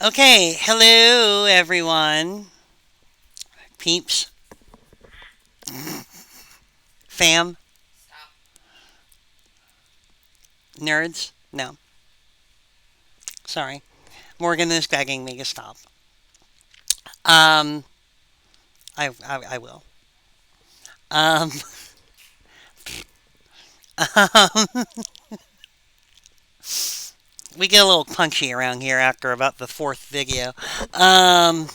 Okay, hello everyone. Peeps, fam, nerds. No, sorry. Morgan is begging me to stop. Um, I will. Um, um, we get a little punchy around here after about the fourth video. Um,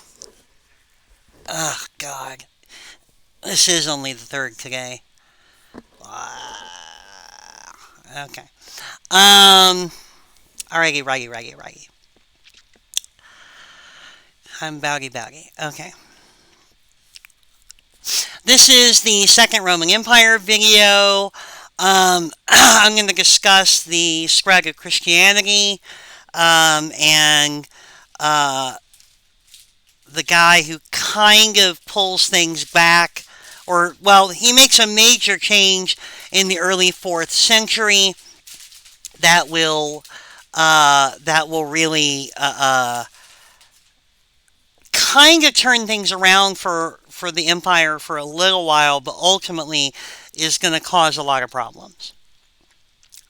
oh God, this is only the third today. Okay. Um, Alrighty. I'm baggy. Okay. This is the Second Roman Empire video. I'm going to discuss the spread of Christianity and uh, the guy who kind of pulls things back, or, well, he makes a major change in the early 4th century that will really kind of turn things around for the empire for a little while, but ultimately is going to cause a lot of problems.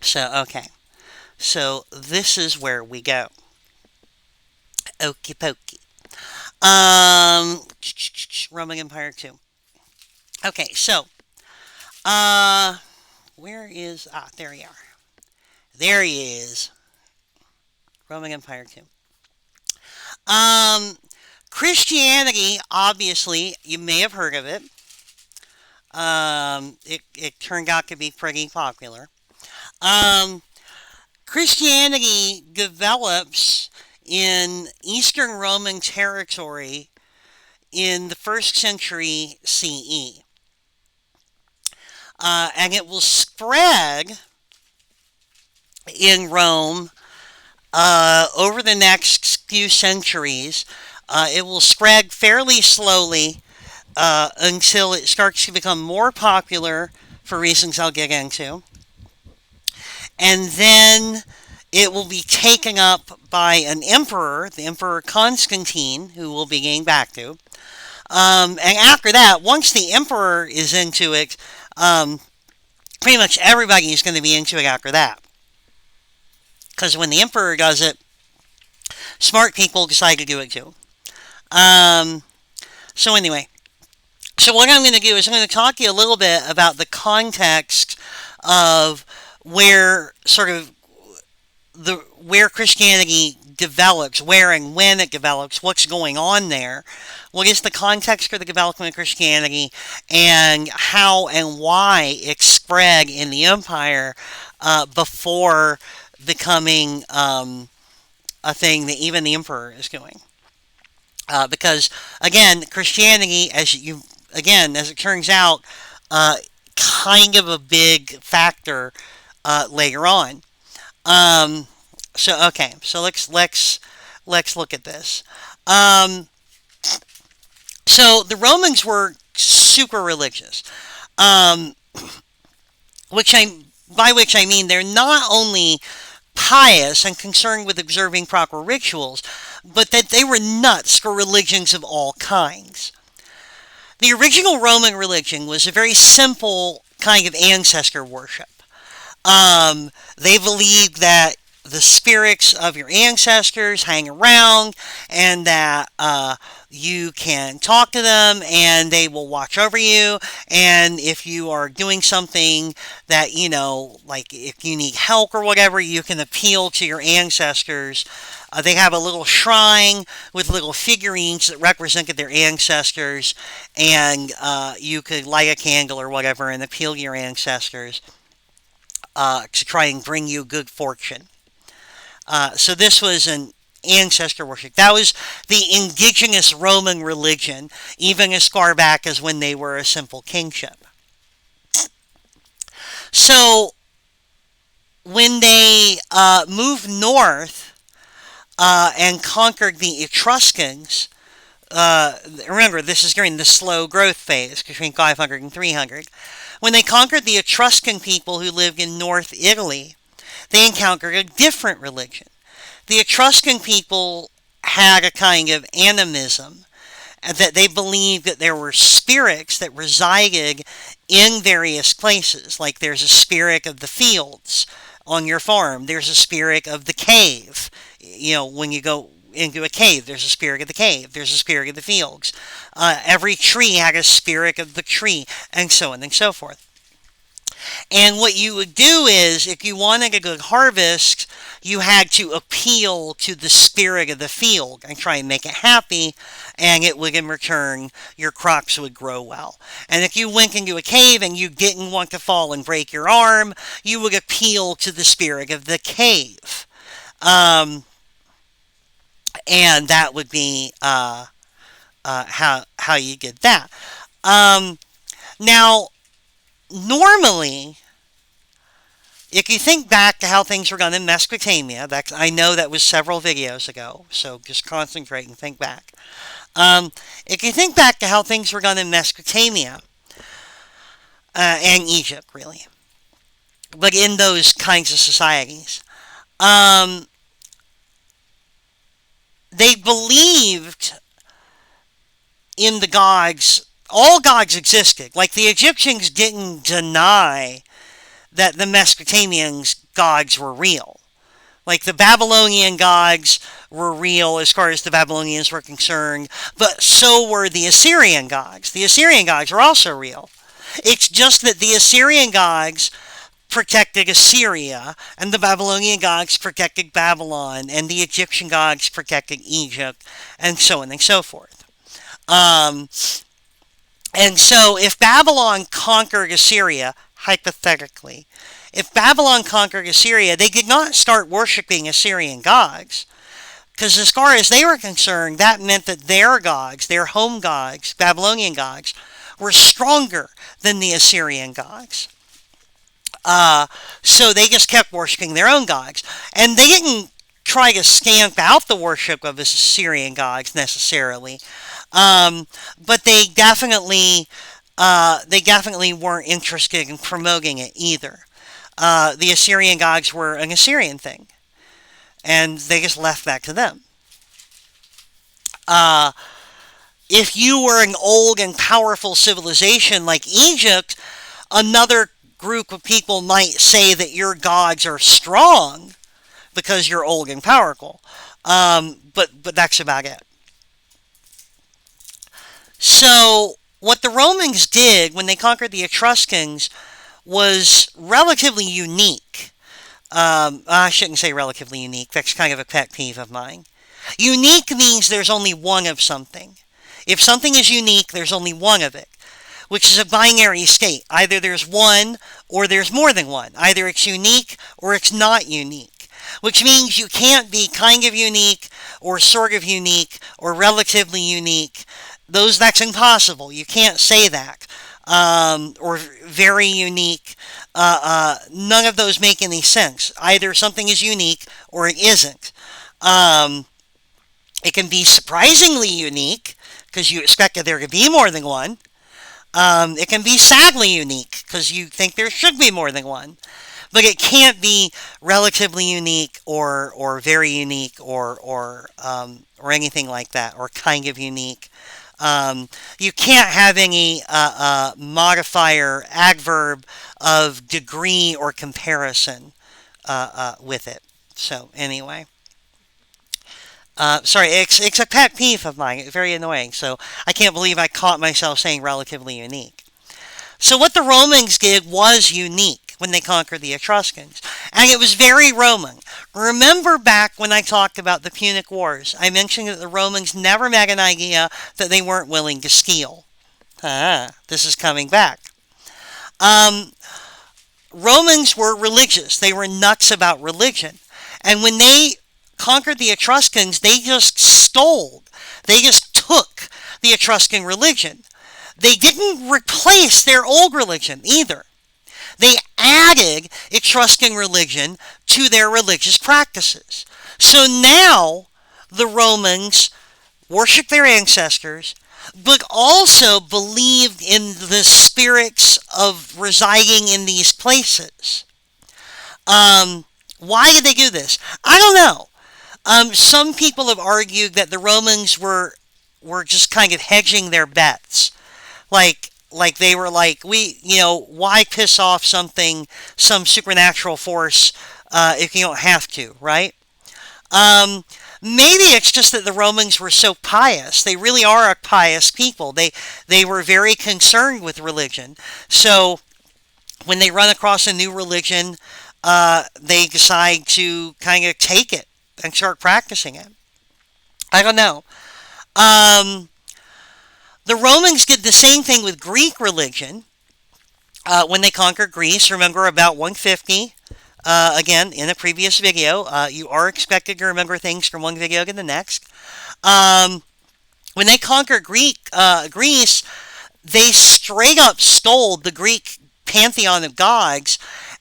So, okay. So, this is where we go. Okie pokey. Roman Empire 2. Okay, so, uh, where is, there you are. There he is. Roman Empire 2. Um, Christianity, obviously, you may have heard of it. It turned out to be pretty popular. Um, Christianity develops in Eastern Roman territory in the first century CE. And it will spread in Rome over the next few centuries. It will spread fairly slowly until it starts to become more popular for reasons I'll get into. And then it will be taken up by an emperor, the Emperor Constantine, who we'll be getting back to. And after that, once the emperor is into it, pretty much everybody is going to be into it after that. Because when the emperor does it, smart people decide to do it too. Um, so anyway, so what I'm going to do is I'm going to talk to you a little bit about the context of where sort of where Christianity develops, where and when it develops, what's going on there, what is the context for the development of Christianity, and how and why it spread in the empire before becoming a thing that even the emperor is doing. Because again, Christianity, as it turns out, uh, kind of a big factor later on. Um, so okay, so let's look at this. Um, so the Romans were super religious, um, which I by which I mean they're not only pious and concerned with observing proper rituals, but that they were nuts for religions of all kinds. The original Roman religion was a very simple kind of ancestor worship. They believed that the spirits of your ancestors hang around and that you can talk to them and they will watch over you. And if you are doing something that, like if you need help or whatever, you can appeal to your ancestors. They have a little shrine with little figurines that represented their ancestors, and you could light a candle or whatever and appeal to your ancestors to try and bring you good fortune. So this was an ancestor worship. That was the indigenous Roman religion, even as far back as when they were a simple kingship. So when they moved north and conquered the Etruscans, remember this is during the slow growth phase between 500 and 300. When they conquered the Etruscan people who lived in North Italy, they encountered a different religion. The Etruscan people had a kind of animism, and that they believed that there were spirits that resided in various places. Like there's a spirit of the fields on your farm, there's a spirit of the cave. When you go into a cave, there's a spirit of the cave, there's a spirit of the fields. Every tree had a spirit of the tree, and so on and so forth. And what you would do is, if you wanted a good harvest, you had to appeal to the spirit of the field and try and make it happy, and it would, in return, your crops would grow well. And if you went into a cave and you didn't want to fall and break your arm, you would appeal to the spirit of the cave. And that would be how you did that. Now, normally, if you think back to how things were done in Mesopotamia, I know that was several videos ago, so just concentrate and think back. If you think back to how things were done in Mesopotamia, and Egypt, really, but in those kinds of societies, they believed in the gods. All gods existed. Like the Egyptians didn't deny that the Mesopotamians' gods were real. Like the Babylonian gods were real as far as the Babylonians were concerned, but so were the Assyrian gods. The Assyrian gods were also real. It's just that the Assyrian gods protected Assyria, and the Babylonian gods protected Babylon, and the Egyptian gods protected Egypt, and so on and so forth. And so if Babylon conquered Assyria, hypothetically, if Babylon conquered Assyria, they did not start worshiping Assyrian gods, because as far as they were concerned, that meant that their gods, their home gods, Babylonian gods, were stronger than the Assyrian gods. So they just kept worshiping their own gods. And they didn't try to stamp out the worship of Assyrian gods necessarily. But they definitely weren't interested in promoting it either. The Assyrian gods were an Assyrian thing, and they just left that to them. If you were an old and powerful civilization like Egypt, another group of people might say that your gods are strong because you're old and powerful. But that's about it. So what the Romans did when they conquered the Etruscans was relatively unique. I shouldn't say relatively unique. That's kind of a pet peeve of mine. Unique means there's only one of something. If something is unique, there's only one of it, which is a binary state. Either there's one or there's more than one. Either it's unique or it's not unique, which means you can't be kind of unique or sort of unique or relatively unique. That's impossible. You can't say that. Or very unique. None of those make any sense. Either something is unique or it isn't. It can be surprisingly unique because you expected there to be more than one. It can be sadly unique because you think there should be more than one. But it can't be relatively unique or very unique or anything like that, or kind of unique. You can't have any modifier, adverb of degree or comparison with it. So anyway. Sorry, it's a pet peeve of mine. It's very annoying. So I can't believe I caught myself saying relatively unique. So what the Romans did was unique when they conquered the Etruscans. And it was very Roman. Remember back when I talked about the Punic Wars, I mentioned that the Romans never had an idea that they weren't willing to steal. This is coming back. Romans were religious. They were nuts about religion. And when they conquered the Etruscans, they just stole. They just took the Etruscan religion. They didn't replace their old religion either. They added Etruscan religion to their religious practices. So now the Romans worshiped their ancestors, but also believed in the spirits of residing in these places. Why did they do this? I don't know. Some people have argued that the Romans were just kind of hedging their bets, like they were like, why piss off some supernatural force if you don't have to, right? Um, Maybe it's just that the Romans were so pious. They really are a pious people. They were very concerned with religion. So when they run across a new religion, they decide to kind of take it and start practicing it. I don't know. Um, the Romans did the same thing with Greek religion when they conquered Greece. Remember, about 150. Again, in a previous video, you are expected to remember things from one video to the next. Um, when they conquered Greece, they straight up stole the Greek pantheon of gods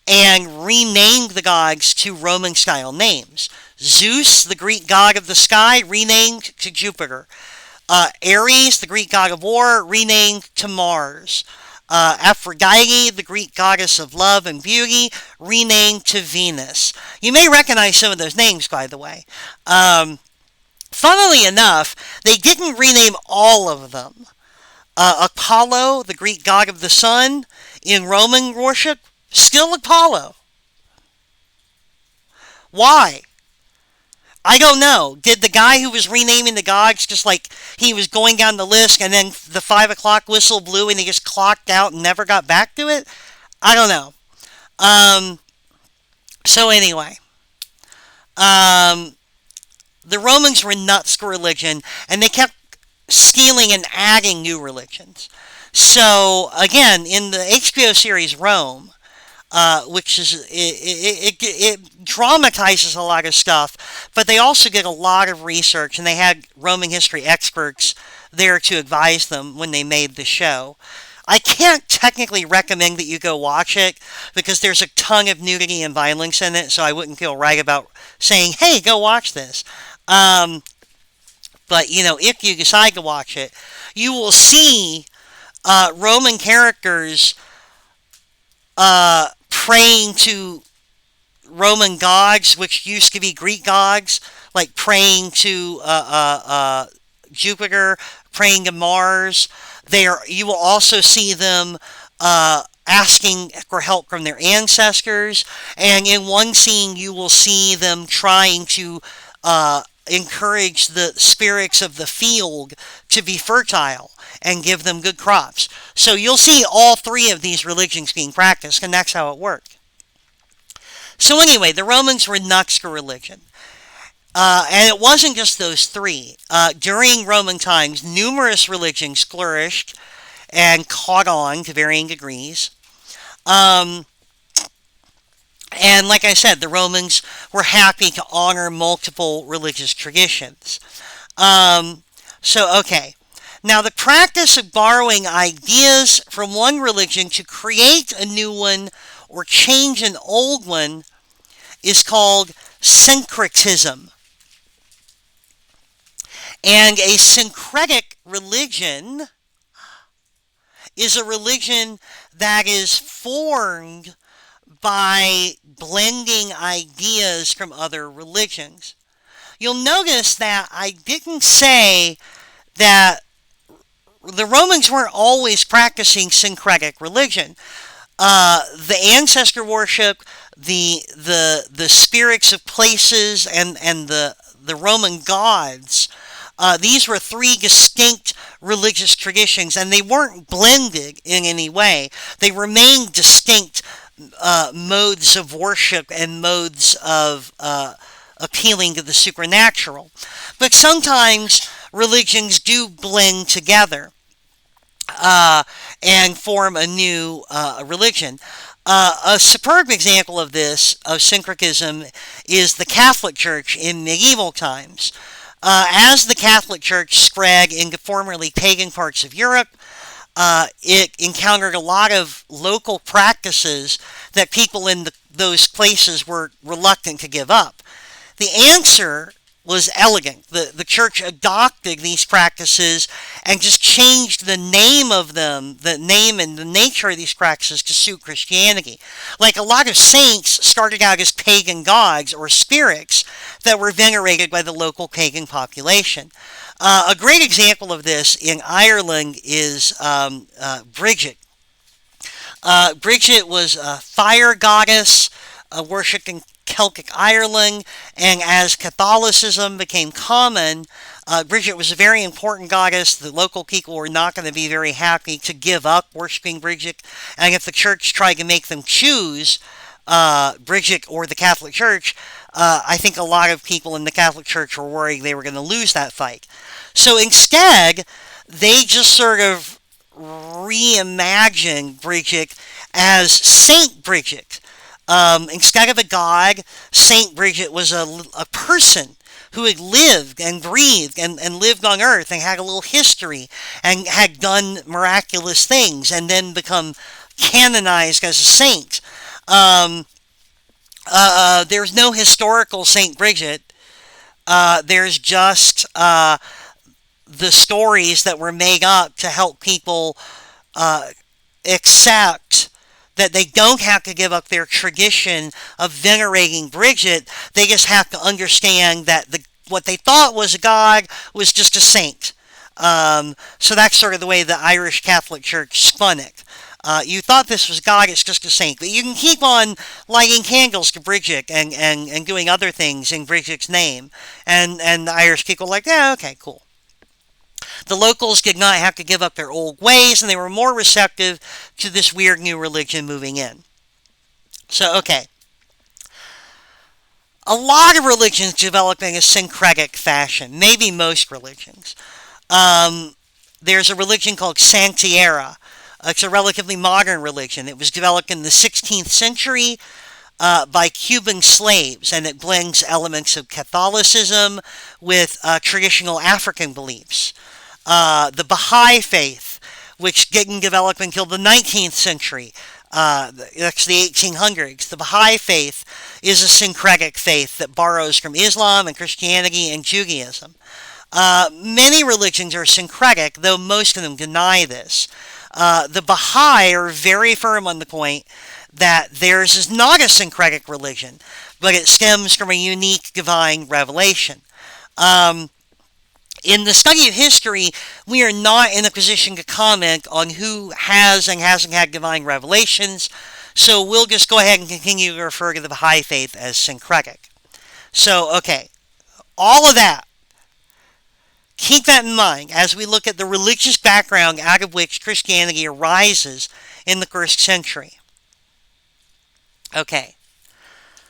and renamed the gods to Roman style names. Zeus, the Greek god of the sky, renamed to Jupiter. Ares, the Greek god of war, renamed to Mars. Aphrodite, the Greek goddess of love and beauty, renamed to Venus. You may recognize some of those names, by the way. Funnily enough, they didn't rename all of them. Apollo, the Greek god of the sun, in Roman worship, still Apollo. Why? I don't know. Did the guy who was renaming the gods just like he was going down the list and then the 5 o'clock whistle blew and he just clocked out and never got back to it? I don't know. Um, so anyway, um, the Romans were nuts for religion and they kept stealing and adding new religions. So again, in the HBO series Rome, which is it dramatizes a lot of stuff, but they also did a lot of research, and they had Roman history experts there to advise them when they made the show. I can't technically recommend that you go watch it because there's a ton of nudity and violence in it, so I wouldn't feel right about saying, "Hey, go watch this." Um, but if you decide to watch it, you will see Roman characters praying to Roman gods, which used to be Greek gods, like praying to Jupiter, praying to Mars. You will also see them asking for help from their ancestors, and in one scene, you will see them trying to encourage the spirits of the field to be fertile and give them good crops. So you'll see all three of these religions being practiced, and that's how it worked. So anyway, the Romans were nuts for religion. And it wasn't just those three. During Roman times, numerous religions flourished and caught on to varying degrees. Um, and like I said, the Romans were happy to honor multiple religious traditions. Um, okay. Now, the practice of borrowing ideas from one religion to create a new one or change an old one is called syncretism. And a syncretic religion is a religion that is formed by blending ideas from other religions. You'll notice that I didn't say that the Romans weren't always practicing syncretic religion. The ancestor worship, the spirits of places, and the Roman gods. These were three distinct religious traditions, and they weren't blended in any way. They remained distinct modes of worship and modes of appealing to the supernatural. But sometimes religions do blend together and form a new religion. A superb example of this, of syncretism, is the Catholic Church in medieval times. As the Catholic Church spread into formerly pagan parts of Europe, it encountered a lot of local practices that people in those places were reluctant to give up. The answer was elegant. The church adopted these practices and just changed the name of them, the name and the nature of these practices to suit Christianity. Like a lot of saints started out as pagan gods or spirits that were venerated by the local pagan population. A great example of this in Ireland is Bridget. Bridget was a fire goddess worshipped in Celtic Ireland, and as Catholicism became common, Bridget was a very important goddess. The local people were not going to be very happy to give up worshiping Bridget, and if the church tried to make them choose Bridget or the Catholic Church, I think a lot of people in the Catholic Church were worried they were going to lose that fight. So instead, they just sort of reimagined Bridget as Saint Bridget. Instead of a god, Saint Bridget was a person who had lived and breathed and lived on earth and had a little history and had done miraculous things and then become canonized as a saint. There's no historical Saint Bridget. There's just the stories that were made up to help people accept that they don't have to give up their tradition of venerating Bridget. They just have to understand that what they thought was a god was just a saint. So that's sort of the way the Irish Catholic Church spun it. You thought this was God, it's just a saint. But you can keep on lighting candles to Bridget and doing other things in Bridget's name. And the Irish people were like, yeah, okay, cool. The locals did not have to give up their old ways, and they were more receptive to this weird new religion moving in. So, okay. A lot of religions develop in a syncretic fashion, maybe most religions. There's a religion called Santiera. It's a relatively modern religion. It was developed in the 16th century by Cuban slaves, and it blends elements of Catholicism with traditional African beliefs. The Baha'i faith, which didn't develop until the 19th century, that's the 1800s. The Baha'i faith is a syncretic faith that borrows from Islam and Christianity and Judaism. Many religions are syncretic, though most of them deny this. The Baha'i are very firm on the point that theirs is not a syncretic religion, but it stems from a unique divine revelation. In the study of history, we are not in a position to comment on who has and hasn't had divine revelations, so we'll just go ahead and continue to refer to the Baha'i faith as syncretic. So, okay, all of that, keep that in mind as we look at the religious background out of which Christianity arises in the first century. Okay,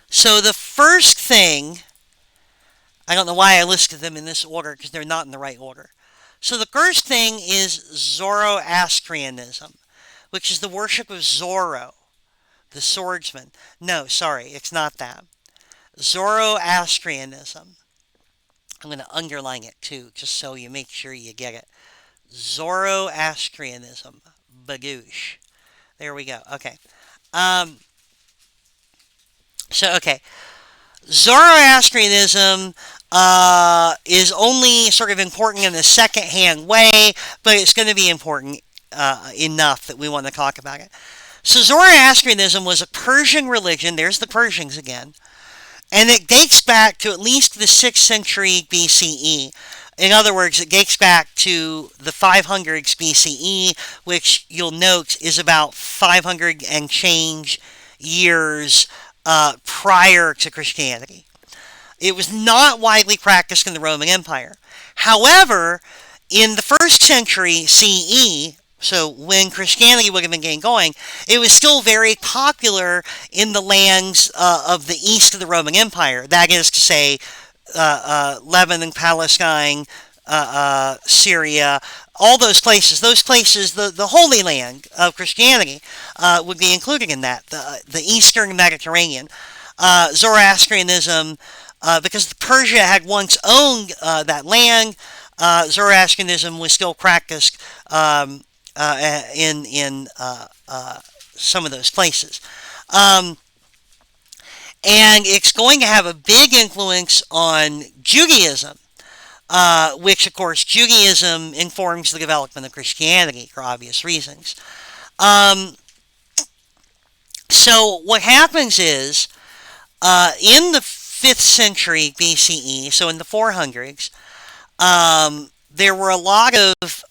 so the first thing, I don't know why I listed them in this order because they're not in the right order. So the first thing is Zoroastrianism, which is the worship of Zorro, the swordsman. No, sorry, it's not that. Zoroastrianism. I'm going to underline it too, just so you make sure you get it. Zoroastrianism. Bagoosh. There we go. Okay. Okay. Zoroastrianism is only sort of important in a second-hand way, but it's going to be important enough that we want to talk about it. So Zoroastrianism was a Persian religion. There's the Persians again. And it dates back to at least the 6th century BCE. In other words, it dates back to the 500s BCE, which you'll note is about 500 and change years prior to Christianity. It was not widely practiced in the Roman Empire. However, in the 1st century CE, so when Christianity would have been getting going, it was still very popular in the lands of the east of the Roman Empire. That is to say, Lebanon, Palestine, Syria, all those places. Those places, the Holy Land of Christianity, would be included in that, the Eastern Mediterranean. Zoroastrianism, because Persia had once owned that land, Zoroastrianism was still practiced in some of those places. And it's going to have a big influence on Judaism, which, of course, Judaism informs the development of Christianity for obvious reasons. Um, so what happens is, in the 5th century BCE, so in the 400s, there were a lot of,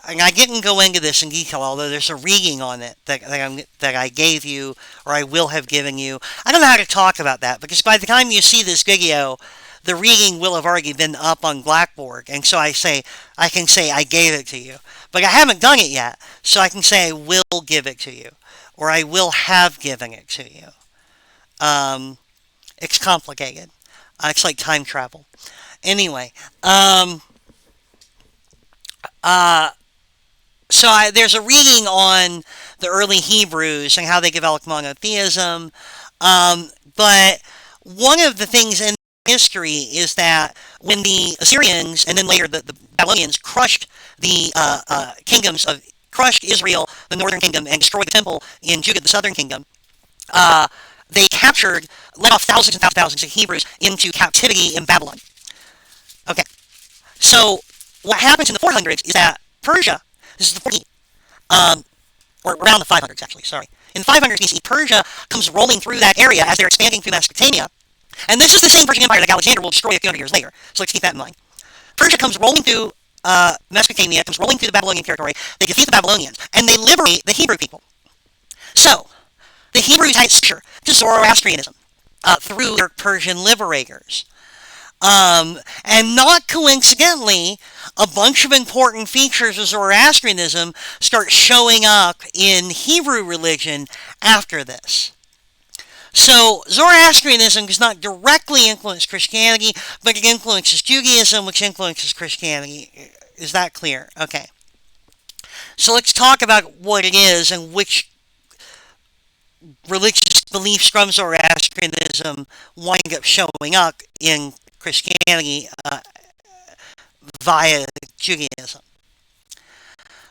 and I didn't go into this in detail, although there's a reading on it that I gave you, or I will have given you. I don't know how to talk about that, because by the time you see this video, the reading will have already been up on Blackboard, and so I can say I gave it to you. But I haven't done it yet, so I can say I will give it to you, or I will have given it to you. It's complicated. It's like time travel. Anyway, there's a reading on the early Hebrews and how they developed monotheism. But one of the things in history is that when the Assyrians and then later the Babylonians crushed the crushed Israel, the northern kingdom, and destroyed the temple in Judah, the southern kingdom, they led off thousands and thousands of Hebrews into captivity in Babylon. Okay, so what happens in the 400s is that Persia, this is the 14, or around the 500s actually, sorry. In 500 BC, Persia comes rolling through that area as they're expanding through Mesopotamia. And this is the same Persian Empire that Alexander will destroy a few hundred years later. So let's keep that in mind. Persia comes rolling through Mesopotamia, comes rolling through the Babylonian territory. They defeat the Babylonians, and they liberate the Hebrew people. So, the Hebrews had exposure to Zoroastrianism through their Persian liberators. And not coincidentally, a bunch of important features of Zoroastrianism start showing up in Hebrew religion after this. So Zoroastrianism does not directly influence Christianity, but it influences Judaism, which influences Christianity. Is that clear? Okay. So let's talk about what it is and which religious beliefs from Zoroastrianism wind up showing up in Christianity via Judaism.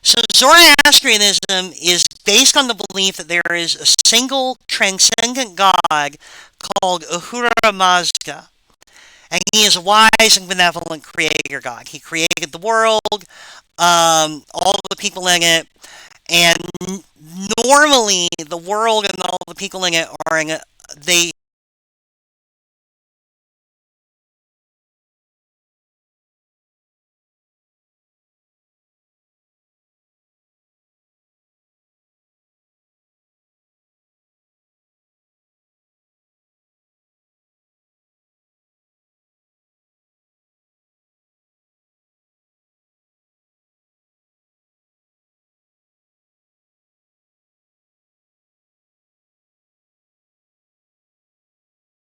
So Zoroastrianism is based on the belief that there is a single transcendent God called Ahura Mazda. And he is a wise and benevolent creator God. He created the world, all the people in it, and normally the world and all the people in it they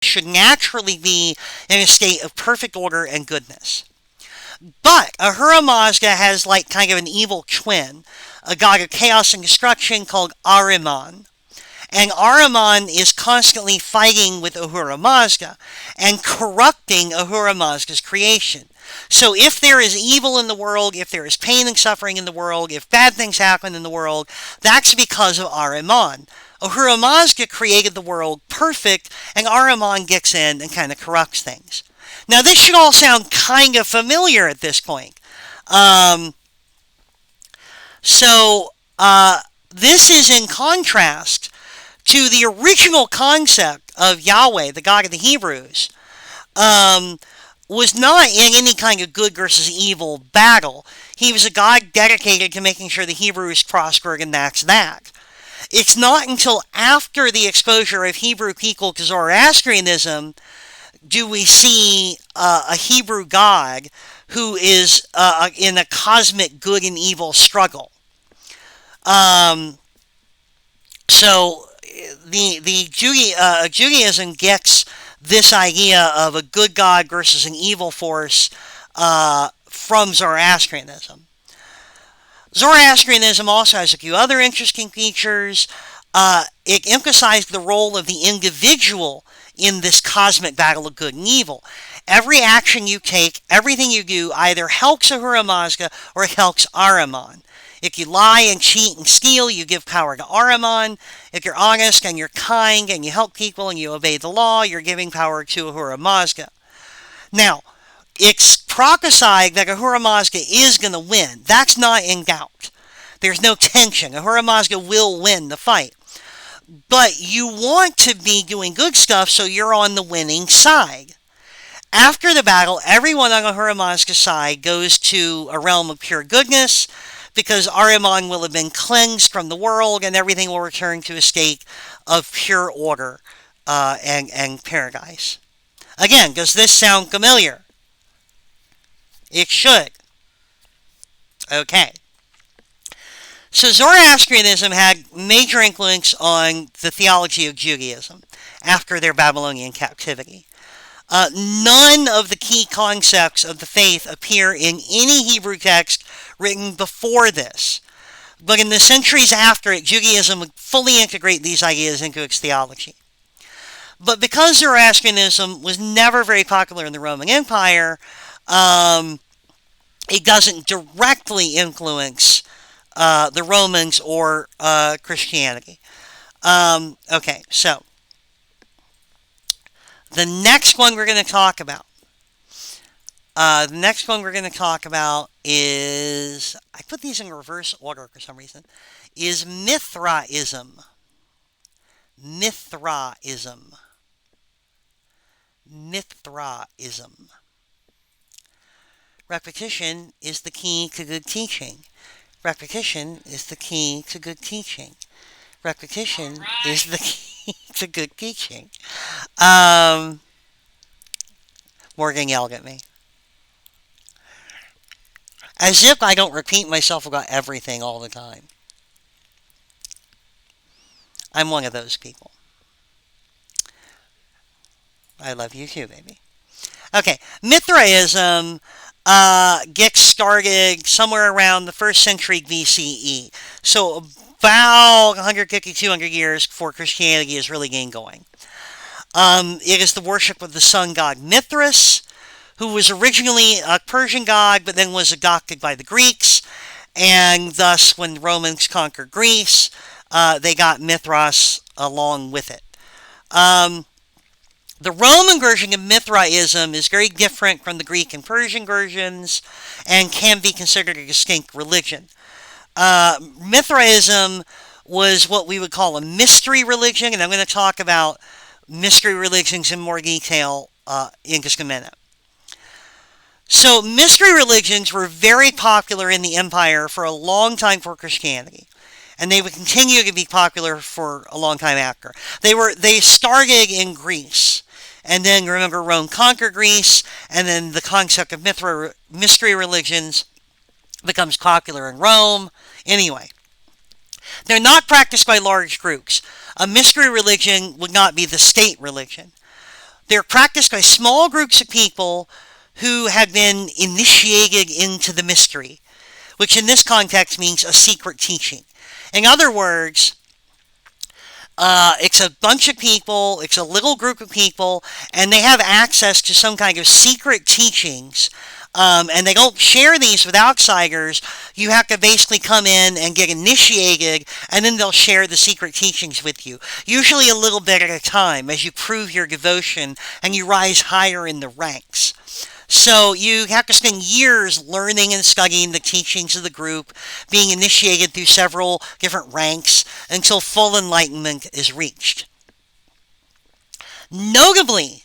should naturally be in a state of perfect order and goodness. But Ahura Mazda has like kind of an evil twin, a god of chaos and destruction called Ahriman. And Ahriman is constantly fighting with Ahura Mazda and corrupting Ahura Mazda's creation. So if there is evil in the world, if there is pain and suffering in the world, if bad things happen in the world, that's because of Ahriman. Ahura Mazda created the world perfect, and Ahriman gets in and kind of corrupts things. Now this should all sound kind of familiar at this point. This is in contrast to the original concept of Yahweh, the God of the Hebrews, was not in any kind of good versus evil battle. He was a God dedicated to making sure the Hebrews prospered, and that's that. It's not until after the exposure of Hebrew people to Zoroastrianism do we see a Hebrew God who is in a cosmic good and evil struggle. Judaism gets this idea of a good God versus an evil force from Zoroastrianism. Zoroastrianism also has a few other interesting features. It emphasized the role of the individual in this cosmic battle of good and evil. Every action you take, everything you do, either helps Ahura Mazda or it helps Ahriman. If you lie and cheat and steal, you give power to Ahriman. If you're honest and you're kind and you help people and you obey the law, you're giving power to Ahura Mazda. Now, it's prophesied that Ahura Mazda is going to win. That's not in doubt. There's no tension. Ahura Mazda will win the fight. But you want to be doing good stuff so you're on the winning side. After the battle, everyone on Ahura Mazda's side goes to a realm of pure goodness because Ahriman will have been cleansed from the world and everything will return to a state of pure order and paradise. Again, does this sound familiar? It should. Okay. So Zoroastrianism had major influence on the theology of Judaism after their Babylonian captivity. None of the key concepts of the faith appear in any Hebrew text written before this. But in the centuries after it, Judaism would fully integrate these ideas into its theology. But because Zoroastrianism was never very popular in the Roman Empire, it doesn't directly influence the Romans or Christianity. Okay, so the next one we're going to talk about. Is, I put these in reverse order for some reason, is Mithraism. Mithraism. Repetition is the key to good teaching. Repetition is the key to good teaching. Repetition is the key to good teaching. Morgan yelled at me. As if I don't repeat myself about everything all the time. I'm one of those people. I love you too, baby. Okay, Mithraism gets started somewhere around the 1st century BCE. So about 150, 200 years before Christianity is really getting going. It is the worship of the sun god Mithras, who was originally a Persian god, but then was adopted by the Greeks. And thus, when the Romans conquered Greece, they got Mithras along with it. The Roman version of Mithraism is very different from the Greek and Persian versions and can be considered a distinct religion. Mithraism was what we would call a mystery religion, and I'm going to talk about mystery religions in more detail in just a minute. So mystery religions were very popular in the empire for a long time before Christianity. And they would continue to be popular for a long time after. They started in Greece. And then, remember, Rome conquered Greece. And then the concept of mystery religions becomes popular in Rome. Anyway, they're not practiced by large groups. A mystery religion would not be the state religion. They're practiced by small groups of people who have been initiated into the mystery, which in this context means a secret teaching. In other words, it's a bunch of people, it's a little group of people, and they have access to some kind of secret teachings, and they don't share these with outsiders. You have to basically come in and get initiated, and then they'll share the secret teachings with you, usually a little bit at a time, as you prove your devotion and you rise higher in the ranks. So you have to spend years learning and studying the teachings of the group, being initiated through several different ranks until full enlightenment is reached. Notably,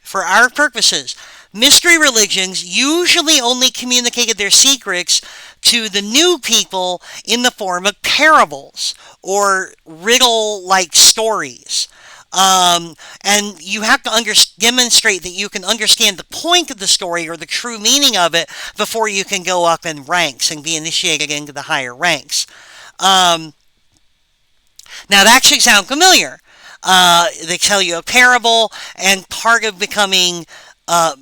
for our purposes, mystery religions usually only communicated their secrets to the new people in the form of parables or riddle-like stories. And you have to demonstrate that you can understand the point of the story or the true meaning of it before you can go up in ranks and be initiated into the higher ranks. Now that should sound familiar. They tell you a parable, and part of becoming a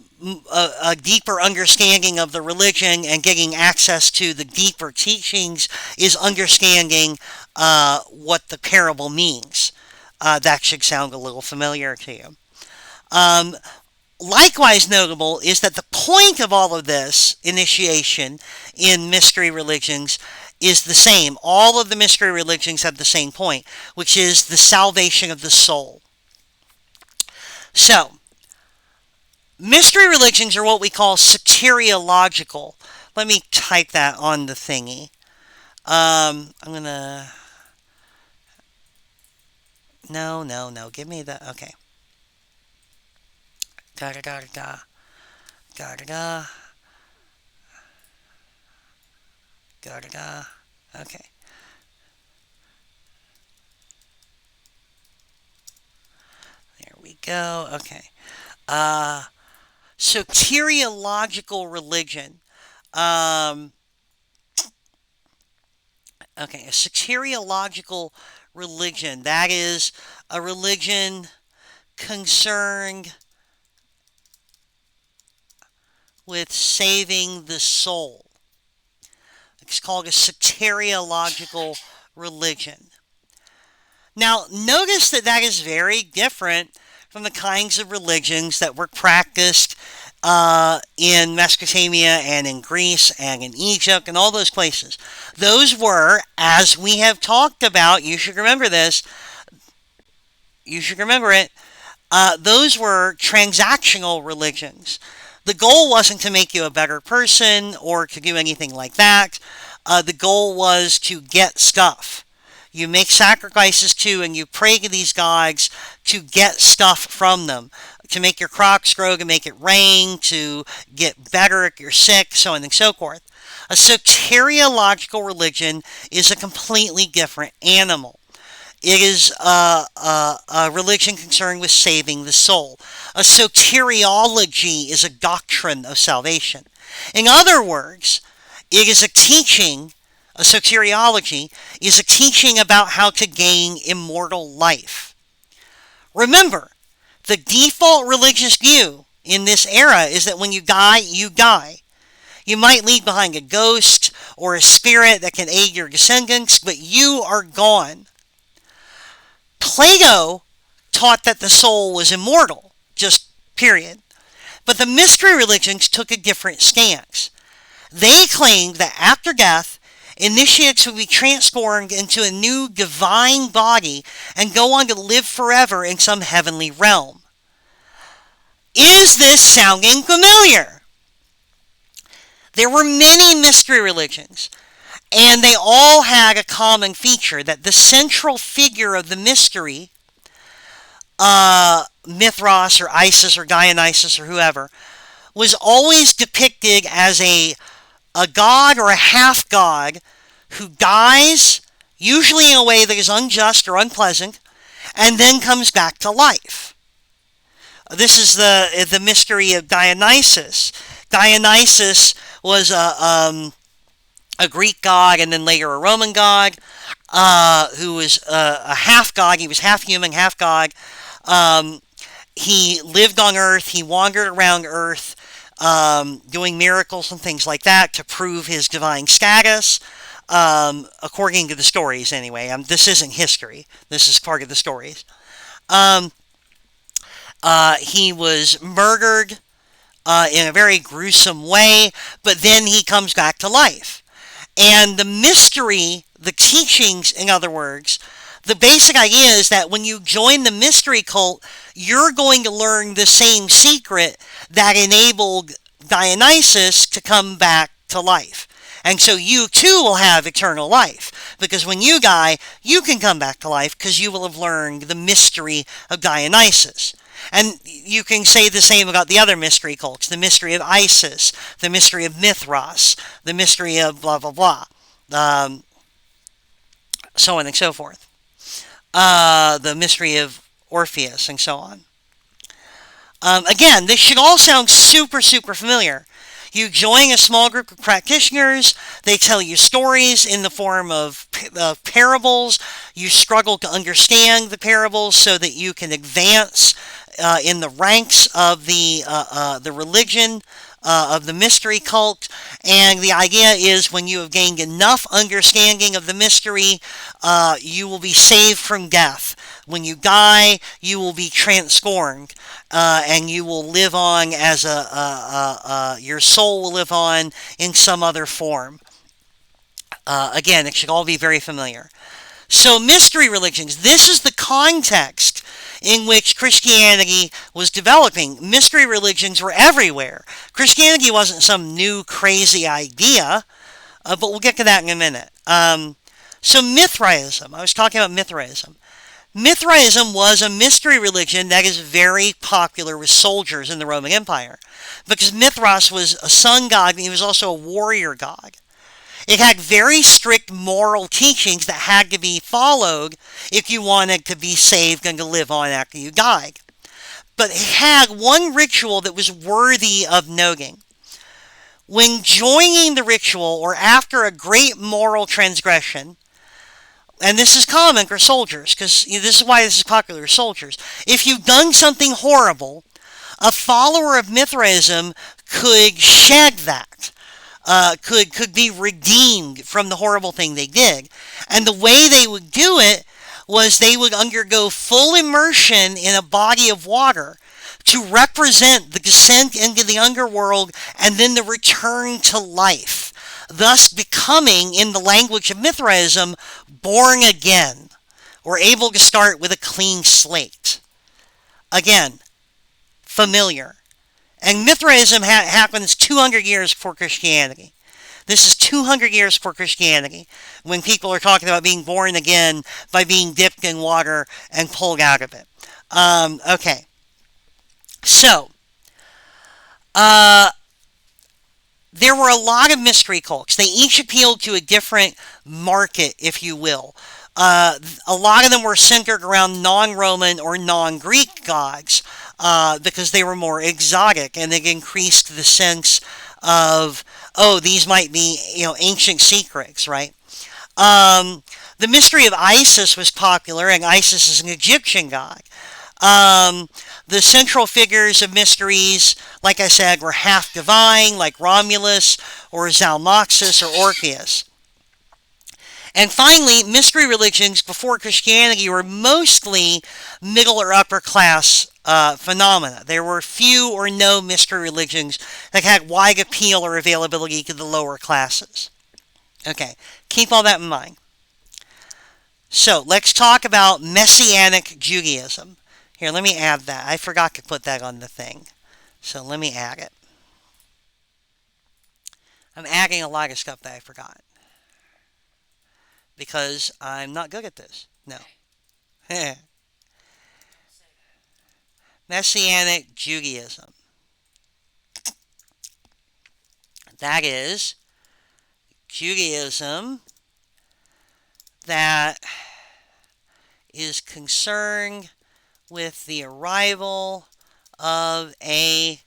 deeper understanding of the religion and getting access to the deeper teachings is understanding what the parable means. That should sound a little familiar to you. Likewise notable is that the point of all of this initiation in mystery religions is the same. All of the mystery religions have the same point, which is the salvation of the soul. So, mystery religions are what we call soteriological. Let me type that on the thingy. I'm gonna... No. Give me the... Okay. Da da da da da da da da da da. Okay. There we go. Okay. Soteriological religion. Um, okay, a soteriological religion. That is a religion concerned with saving the soul. It's called a soteriological religion. Now, notice that that is very different from the kinds of religions that were practiced in Mesopotamia and in Greece and in Egypt and all those places. Those were, as we have talked about, you should remember this, you should remember it, those were transactional religions. The goal wasn't to make you a better person or to do anything like that. The goal was to get stuff. You make sacrifices to and you pray to these gods to get stuff from them. To make your crops grow, to make it rain, to get better if you're sick, so on and so forth. A soteriological religion is a completely different animal. It is a religion concerned with saving the soul. A soteriology is a doctrine of salvation. In other words, it is a teaching, a soteriology is a teaching about how to gain immortal life. Remember, the default religious view in this era is that when you die, you die. You might leave behind a ghost or a spirit that can aid your descendants, but you are gone. Plato taught that the soul was immortal, just period. But the mystery religions took a different stance. They claimed that after death, initiates would be transformed into a new divine body and go on to live forever in some heavenly realm. Is this sounding familiar? There were many mystery religions, and they all had a common feature, that the central figure of the mystery, Mithras or Isis or Dionysus or whoever, was always depicted as a god or a half-god who dies, usually in a way that is unjust or unpleasant, and then comes back to life. This is the mystery of Dionysus. Dionysus was a Greek god and then later a Roman god who was a half-god. He was half-human, half-god. He lived on Earth. He wandered around Earth doing miracles and things like that to prove his divine status, according to the stories anyway. This isn't history. This is part of the stories. He was murdered in a very gruesome way, but then he comes back to life. And the mystery, the teachings, in other words, the basic idea is that when you join the mystery cult, you're going to learn the same secret that enabled Dionysus to come back to life. And so you too will have eternal life. Because when you die, you can come back to life because you will have learned the mystery of Dionysus. And you can say the same about the other mystery cults. The mystery of Isis, the mystery of Mithras, the mystery of blah, blah, blah. So on and so forth. The mystery of Orpheus and so on. Again, this should all sound super, super familiar. You join a small group of practitioners. They tell you stories in the form of parables. You struggle to understand the parables so that you can advance in the ranks of the religion of the mystery cult. And the idea is when you have gained enough understanding of the mystery, you will be saved from death. When you die, you will be transformed, and you will live on as your soul will live on in some other form. Again, it should all be very familiar. So, mystery religions, this is the context in which Christianity was developing. Mystery religions were everywhere. Christianity wasn't some new crazy idea, but we'll get to that in a minute. So, Mithraism, I was talking about Mithraism. Mithraism was a mystery religion that is very popular with soldiers in the Roman Empire, because Mithras was a sun god, and he was also a warrior god. It had very strict moral teachings that had to be followed if you wanted to be saved and to live on after you died. But it had one ritual that was worthy of noting. When joining the ritual or after a great moral transgression, and this is common for soldiers, because this is why this is popular with soldiers, if you've done something horrible, a follower of Mithraism could shed that. Could be redeemed from the horrible thing they did. And the way they would do it was they would undergo full immersion in a body of water to represent the descent into the underworld and then the return to life, thus becoming, in the language of Mithraism, born again, or able to start with a clean slate. Again, familiar. And Mithraism happens 200 years before Christianity. This is 200 years before Christianity, when people are talking about being born again by being dipped in water and pulled out of it. Okay. So, there were a lot of mystery cults. They each appealed to a different market, if you will. A lot of them were centered around non-Roman or non-Greek gods, because they were more exotic, and they increased the sense of, oh, these might be, ancient secrets, right? The mystery of Isis was popular, and Isis is an Egyptian god. The central figures of mysteries, like I said, were half divine, like Romulus or Zalmoxis or Orpheus. And finally, mystery religions before Christianity were mostly middle or upper class phenomena. There were few or no mystery religions that had wide appeal or availability to the lower classes. Okay, keep all that in mind. So, let's talk about Messianic Judaism. Here, let me add that. I forgot to put that on the thing. So, let me add it. I'm adding a lot of stuff that I forgot, because I'm not good at this. No. Messianic Judaism. That is Judaism that is concerned with the arrival of a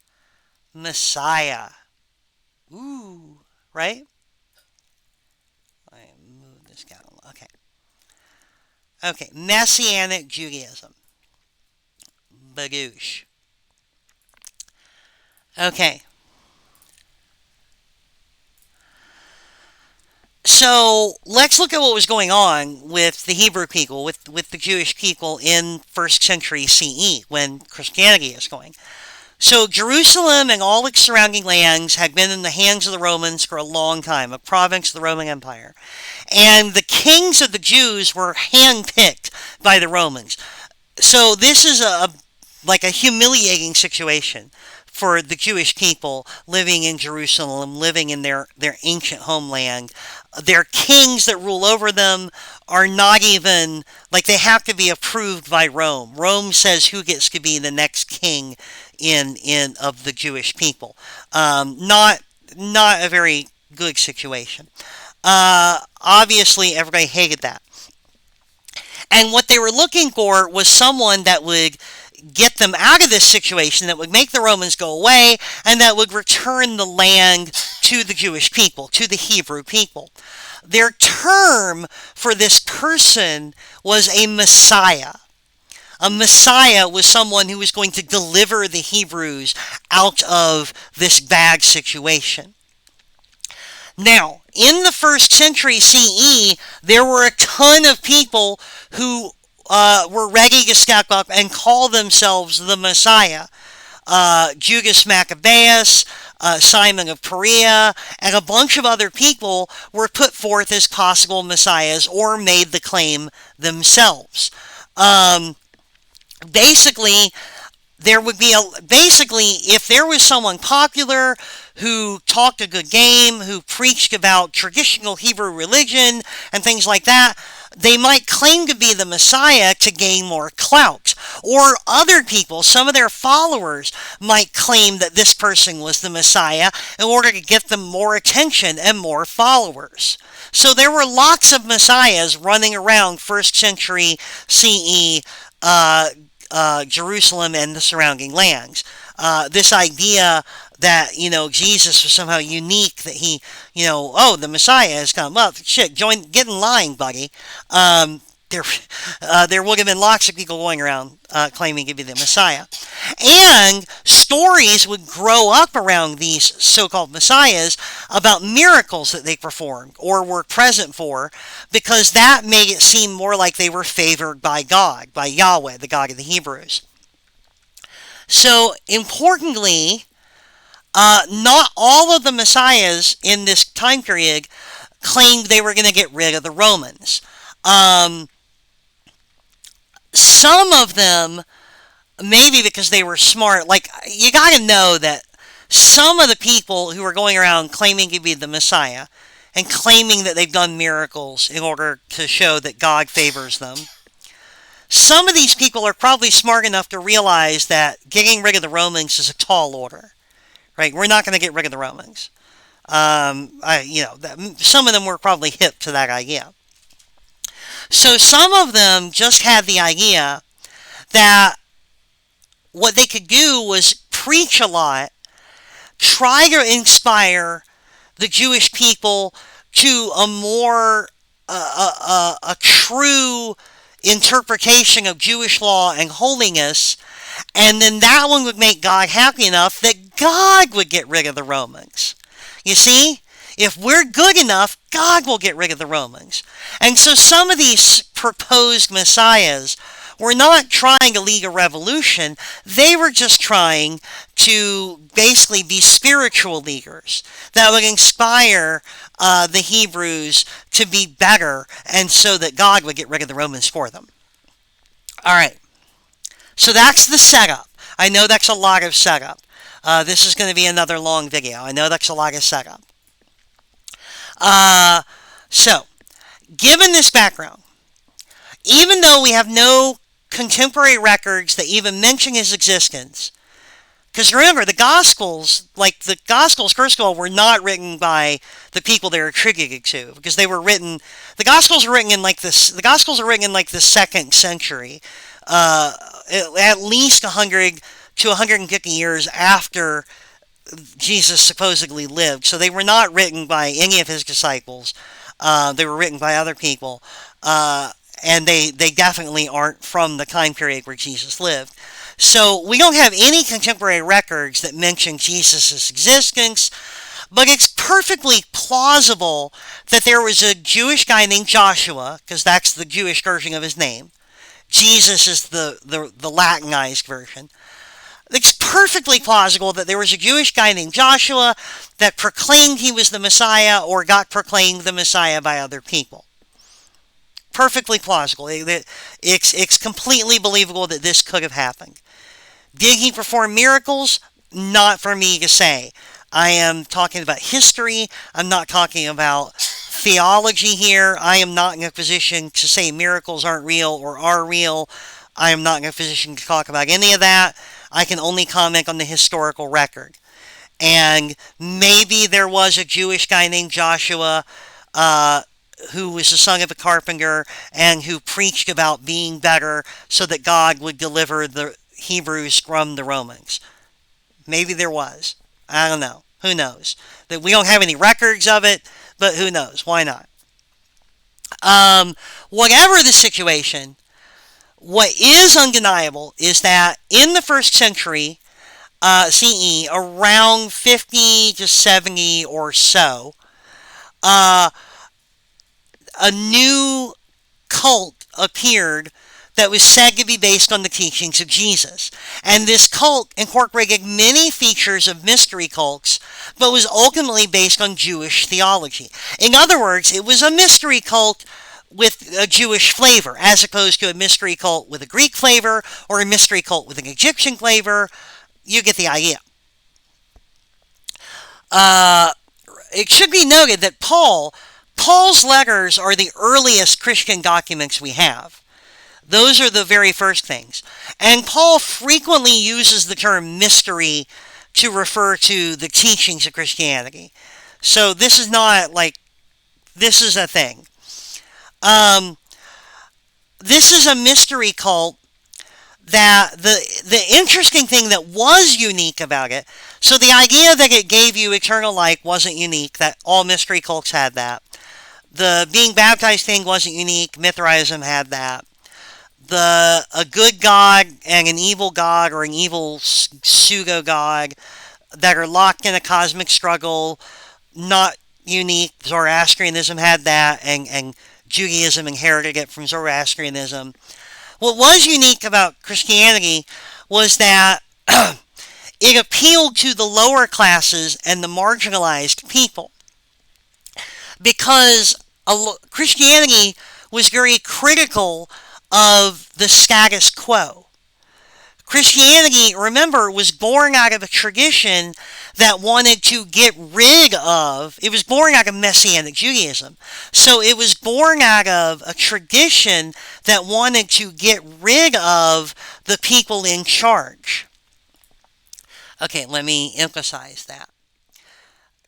Messiah. Ooh, right? I move this down. Okay. Okay, Messianic Judaism. Badoosh. Okay. So let's look at what was going on with the Hebrew people, with the Jewish people in 1st century CE, when Christianity is going. So Jerusalem and all its surrounding lands had been in the hands of the Romans for a long time, a province of the Roman Empire. And the kings of the Jews were handpicked by the Romans. So this is like a humiliating situation for the Jewish people living in Jerusalem, living in their ancient homeland. Their kings that rule over them are not even, like, they have to be approved by Rome. Rome says who gets to be the next king of the Jewish people. Not a very good situation. Obviously, everybody hated that. And what they were looking for was someone that would get them out of this situation, that would make the Romans go away, and that would return the land to the Jewish people, to the Hebrew people. Their term for this person was a Messiah. A Messiah was someone who was going to deliver the Hebrews out of this bad situation. Now, in the 1st century CE, there were a ton of people who were ready to step up and call themselves the Messiah. Judas Maccabeus, Simon of Perea, and a bunch of other people were put forth as possible messiahs or made the claim themselves. Um, basically, there would be if there was someone popular who talked a good game, who preached about traditional Hebrew religion and things like that, they might claim to be the Messiah to gain more clout. Or other people, some of their followers, might claim that this person was the Messiah in order to get them more attention and more followers. So there were lots of messiahs running around 1st century CE Jerusalem and the surrounding lands. This idea that, Jesus was somehow unique, that he, the Messiah has come. Well, shit, get in line, buddy. There, there would have been lots of people going around claiming to be the Messiah. And stories would grow up around these so-called Messiahs about miracles that they performed or were present for, because that made it seem more like they were favored by God, by Yahweh, the God of the Hebrews. So, importantly, not all of the Messiahs in this time period claimed they were going to get rid of the Romans. Some of them, maybe because they were smart, like, you got to know that some of the people who are going around claiming to be the Messiah and claiming that they've done miracles in order to show that God favors them, some of these people are probably smart enough to realize that getting rid of the Romans is a tall order. Right? We're not going to get rid of the Romans. Some of them were probably hip to that idea. So some of them just had the idea that what they could do was preach a lot, try to inspire the Jewish people to a more a true interpretation of Jewish law and holiness, and then that one would make God happy enough that God would get rid of the Romans. You see? If we're good enough, God will get rid of the Romans. And so some of these proposed messiahs were not trying to lead a revolution. They were just trying to basically be spiritual leaders that would inspire the Hebrews to be better, and so that God would get rid of the Romans for them. All right. So that's the setup. I know that's a lot of setup. This is going to be another long video. I know that's a lot of setup. So, given this background, even though we have no contemporary records that even mention his existence, because remember, the Gospels, first of all, were not written by the people they were attributed to, because they were written. The Gospels are written in like this. The Gospels are written in like the 2nd century, at least 100 to 150 years after Jesus supposedly lived. So they were not written by any of his disciples. They were written by other people, and they definitely aren't from the time period where Jesus lived. So we don't have any contemporary records that mention Jesus' existence, but it's perfectly plausible that there was a Jewish guy named Joshua, because that's the Jewish version of his name. Jesus is the Latinized version. It's perfectly plausible that there was a Jewish guy named Joshua that proclaimed he was the Messiah or got proclaimed the Messiah by other people. Perfectly plausible. It's completely believable that this could have happened. Did he perform miracles? Not for me to say. I am talking about history. I'm not talking about theology here. I am not in a position to say miracles aren't real or are real. I am not in a position to talk about any of that. I can only comment on the historical record. And maybe there was a Jewish guy named Joshua who was the son of a carpenter and who preached about being better so that God would deliver the Hebrews from the Romans. Maybe there was. I don't know. Who knows? That we don't have any records of it, but who knows? Why not? Whatever the situation, what is undeniable is that in the 1st century CE, around 50 to 70 or so, a new cult appeared that was said to be based on the teachings of Jesus. And this cult incorporated many features of mystery cults, but was ultimately based on Jewish theology. In other words, it was a mystery cult with a Jewish flavor, as opposed to a mystery cult with a Greek flavor or a mystery cult with an Egyptian flavor. You get the idea. It should be noted that Paul's letters are the earliest Christian documents we have. Those are the very first things. And Paul frequently uses the term mystery to refer to the teachings of Christianity. So this is not like, this is a thing. This is a mystery cult that the interesting thing that was unique about it, so the idea that it gave you eternal life wasn't unique, that all mystery cults had that. The being baptized thing wasn't unique, Mithraism had that. A good god and an evil god, or an evil pseudo-god that are locked in a cosmic struggle, not unique, Zoroastrianism had that, and Judaism inherited it from Zoroastrianism. What was unique about Christianity was that it appealed to the lower classes and the marginalized people, because Christianity was very critical of the status quo. Christianity, remember, was born out of a tradition that wanted to get rid of, it was born out of Messianic Judaism. So it was born out of a tradition that wanted to get rid of the people in charge. Okay, let me emphasize that.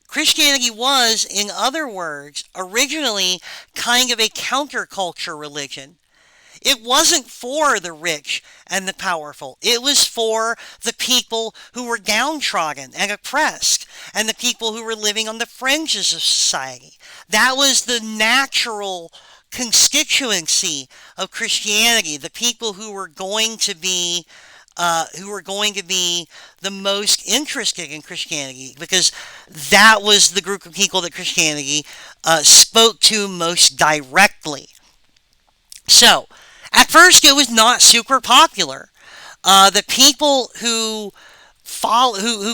Christianity was, in other words, originally kind of a counterculture religion. It wasn't for the rich and the powerful. It was for the people who were downtrodden and oppressed, and the people who were living on the fringes of society. That was the natural constituency of Christianity, the people who were going to be the most interested in Christianity, because that was the group of people that Christianity spoke to most directly. So, at first, it was not super popular. The people who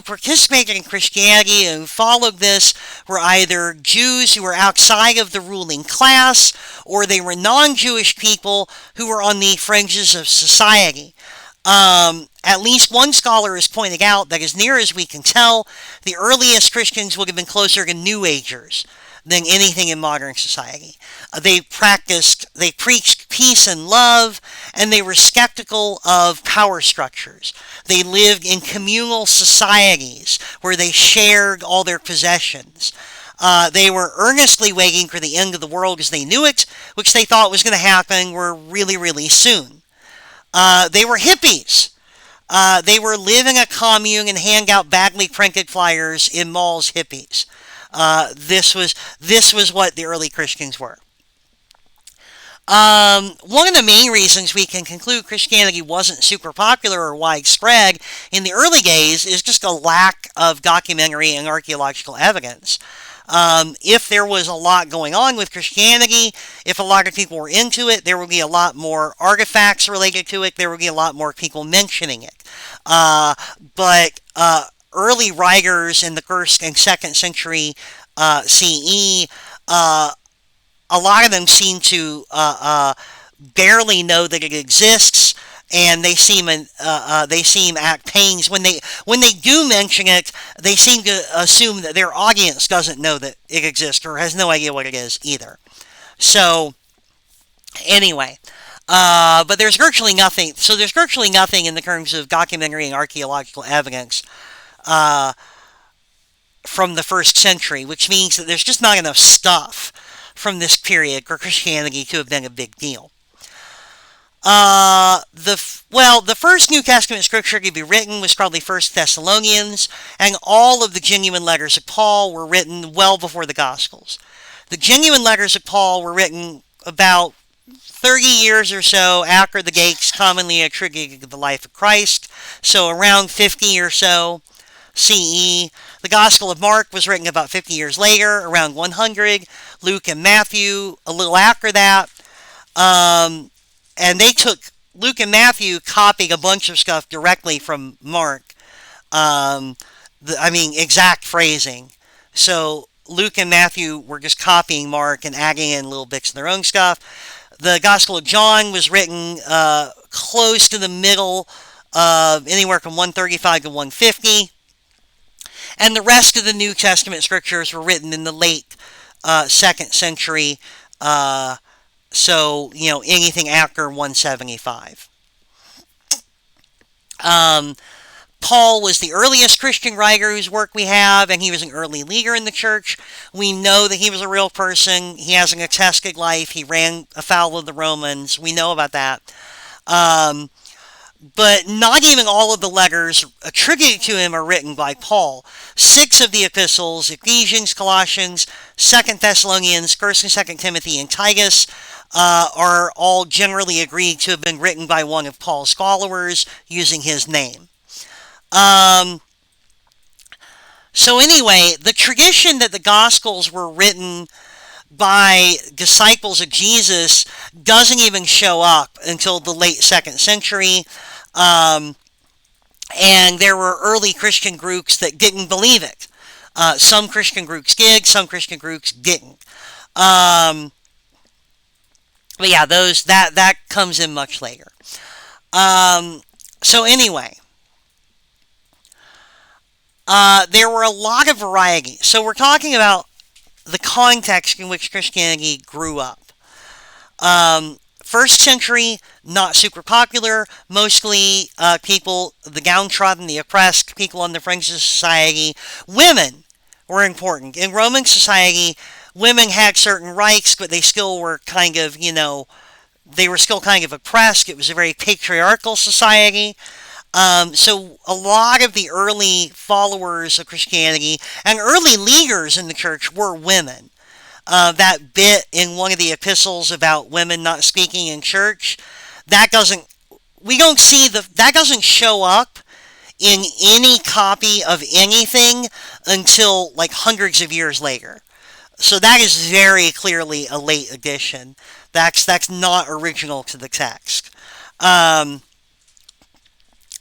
participated in Christianity and who followed this were either Jews who were outside of the ruling class, or they were non-Jewish people who were on the fringes of society. At least one scholar has pointed out that, as near as we can tell, the earliest Christians would have been closer to New Agers than anything in modern society. They preached peace and love, and they were skeptical of power structures. They lived in communal societies where they shared all their possessions. They were earnestly waiting for the end of the world as they knew it, which they thought was going to happen really, really soon. They were hippies. They were live in a commune and hand out badly printed flyers in malls. Hippies. This was what the early Christians were. One of the main reasons we can conclude Christianity wasn't super popular or widespread in the early days is just a lack of documentary and archaeological evidence. If there was a lot going on with Christianity, if a lot of people were into it, there would be a lot more artifacts related to it, there would be a lot more people mentioning it. But early writers in the 1st and 2nd century CE, a lot of them seem to barely know that it exists, and they seem at pains when they do mention it. They seem to assume that their audience doesn't know that it exists or has no idea what it is either. So anyway, but there's virtually nothing. So there's virtually nothing in the terms of documentary and archaeological evidence from the 1st century, which means that there's just not enough stuff from this period for Christianity to have been a big deal. The first New Testament scripture to be written was probably 1 Thessalonians, and all of the genuine letters of Paul were written well before the Gospels. The genuine letters of Paul were written about 30 years or so after the dates commonly attributed to the life of Christ, so around 50 or so CE. The Gospel of Mark was written about 50 years later, around 100. Luke and Matthew, a little after that. And they took Luke and Matthew copied a bunch of stuff directly from Mark. Um, exact phrasing. So Luke and Matthew were just copying Mark and adding in little bits of their own stuff. The Gospel of John was written close to the middle of anywhere from 135 to 150. And the rest of the New Testament scriptures were written in the late 2nd century. Anything after 175. Paul was the earliest Christian writer whose work we have, and he was an early leader in the church. We know that he was a real person. He has an attested life. He ran afoul of the Romans. We know about that. But not even all of the letters attributed to him are written by Paul. 6 of the epistles, Ephesians, Colossians, 2nd Thessalonians, 1st and 2nd Timothy, and Titus, are all generally agreed to have been written by one of Paul's followers using his name. So anyway, the tradition that the Gospels were written by disciples of Jesus doesn't even show up until the late 2nd century. And there were early Christian groups that didn't believe it. Some Christian groups did, some Christian groups didn't. But yeah, that comes in much later. So anyway, there were a lot of varieties. So we're talking about the context in which Christianity grew up. 1st century, not super popular. Mostly people, the downtrodden, the oppressed, people on the fringes of society. Women were important. In Roman society, women had certain rights, but they still were kind of, they were still kind of oppressed. It was a very patriarchal society. So a lot of the early followers of Christianity and early leaders in the church were women. That bit in one of the epistles about women not speaking in church, that doesn't show up in any copy of anything until like hundreds of years later. So that is very clearly a late addition. That's not original to the text.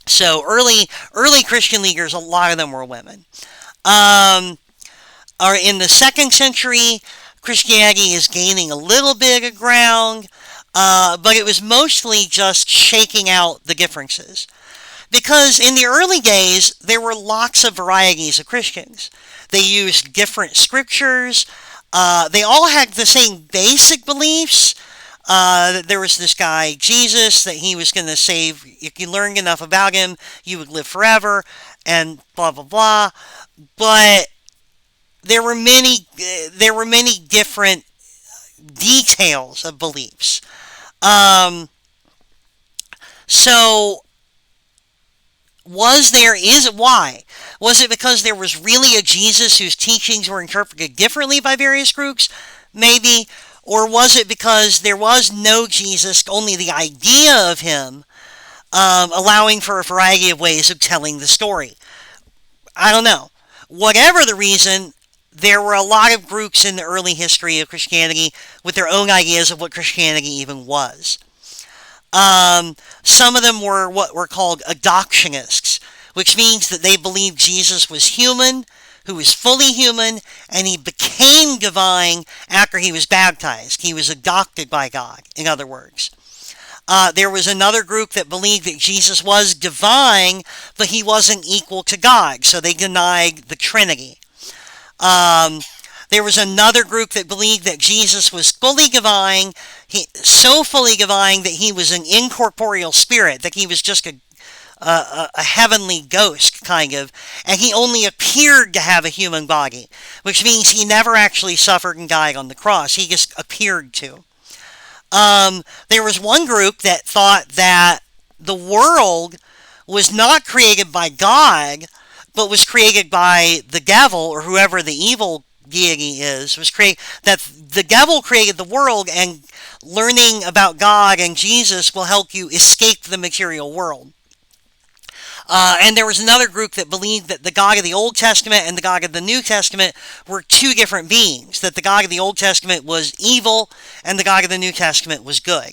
So early Christian leaders, a lot of them were women. Are in the 2nd century, Christianity is gaining a little bit of ground, but it was mostly just shaking out the differences. Because in the early days, there were lots of varieties of Christians. They used different scriptures. They all had the same basic beliefs. That there was this guy, Jesus, that he was going to save. If you learned enough about him, you would live forever, and blah, blah, blah. But there were many different details of beliefs. So, why? Was it because there was really a Jesus whose teachings were interpreted differently by various groups? Maybe. Or was it because there was no Jesus, only the idea of him, allowing for a variety of ways of telling the story? I don't know. Whatever the reason, there were a lot of groups in the early history of Christianity with their own ideas of what Christianity even was. Some of them were what were called adoptionists, which means that they believed Jesus was human, who was fully human, and he became divine after he was baptized. He was adopted by God, in other words. There was another group that believed that Jesus was divine, but he wasn't equal to God, so they denied the Trinity. There was another group that believed that Jesus was fully divine, so fully divine that he was an incorporeal spirit, that he was just a heavenly ghost, kind of, and he only appeared to have a human body, which means he never actually suffered and died on the cross. He just appeared to. There was one group that thought that the world was not created by God, but was created by the devil, or whoever the evil deity is, that the devil created the world, and learning about God and Jesus will help you escape the material world. And there was another group that believed that the God of the Old Testament and the God of the New Testament were two different beings, that the God of the Old Testament was evil and the God of the New Testament was good.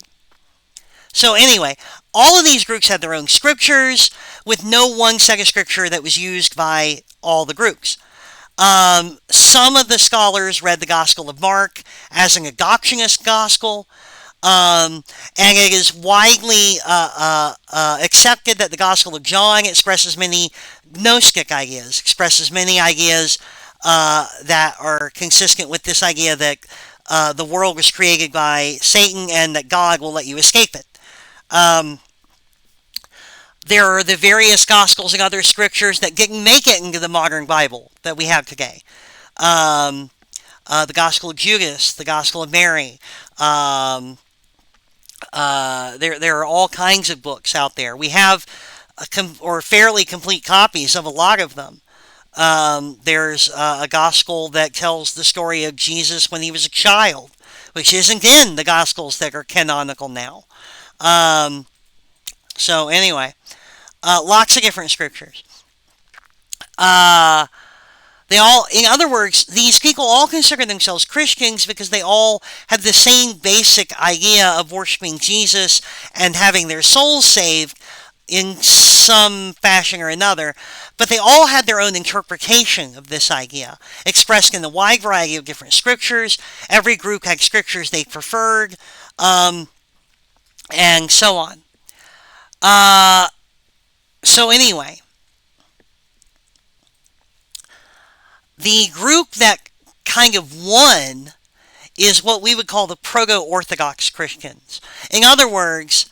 So anyway, all of these groups had their own scriptures, with no one set of scripture that was used by all the groups. Some of the scholars read the Gospel of Mark as an adoptionist gospel, and it is widely accepted that the Gospel of John expresses many Gnostic ideas, expresses many ideas that are consistent with this idea that the world was created by Satan and that God will let you escape it. Um, there are the various Gospels and other scriptures that didn't make it into the modern Bible that we have today. Um, the Gospel of Judas, the Gospel of Mary. There are all kinds of books out there. We have or fairly complete copies of a lot of them. There's a gospel that tells the story of Jesus when he was a child, which isn't in the gospels that are canonical now. Um, so anyway, lots of different scriptures. Uh, they all, in other words, these people all consider themselves Christians because they all have the same basic idea of worshiping Jesus and having their souls saved in some fashion or another, but they all had their own interpretation of this idea, expressed in a wide variety of different scriptures. Every group had scriptures they preferred, um, and so on. Uh, so anyway, the group that kind of won is what we would call the proto-Orthodox Christians. In other words,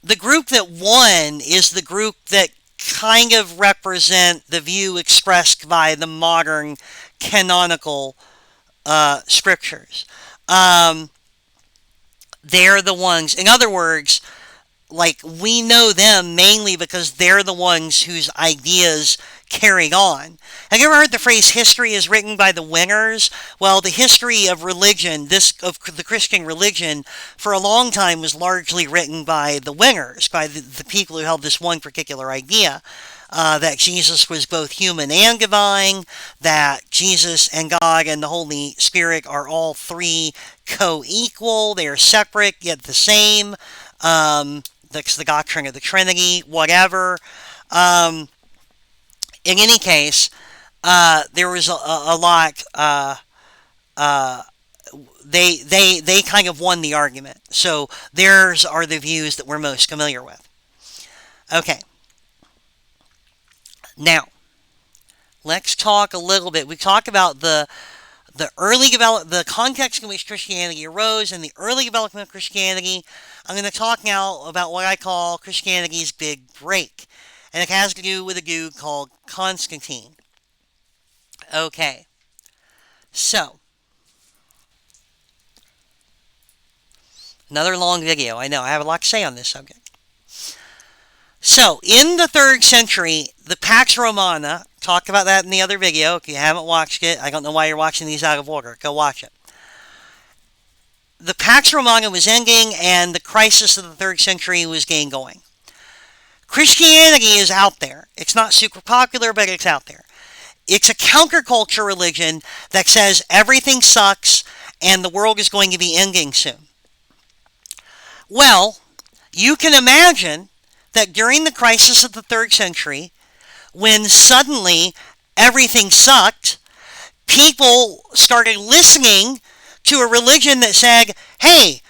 the group that won is the group that kind of represent the view expressed by the modern canonical scriptures. Um, they're the ones, in other words, like we know them mainly because they're the ones whose ideas carried on. Have you ever heard the phrase history is written by the winners? Well, the history of religion, this of the Christian religion, for a long time was largely written by the winners, by the people who held this one particular idea. That Jesus was both human and divine, that Jesus and God and the Holy Spirit are all three co-equal, they are separate yet the same. That's the doctrine of the Trinity, whatever. Um, in any case, there was a lot. Uh, they kind of won the argument. So theirs are the views that we're most familiar with. Okay. Now, let's talk a little bit. We talked about the the context in which Christianity arose and the early development of Christianity. I'm going to talk now about what I call Christianity's big break, and it has to do with a dude called Constantine. Okay, so another long video. I know I have a lot to say on this subject. So, in the 3rd century, the Pax Romana, talked about that in the other video. If you haven't watched it, I don't know why you're watching these out of order. Go watch it. The Pax Romana was ending, and the crisis of the 3rd century was getting going. Christianity is out there. It's not super popular, but it's out there. It's a counterculture religion that says everything sucks and the world is going to be ending soon. Well, you can imagine that during the crisis of the 3rd century, when suddenly everything sucked, people started listening to a religion that said, hey,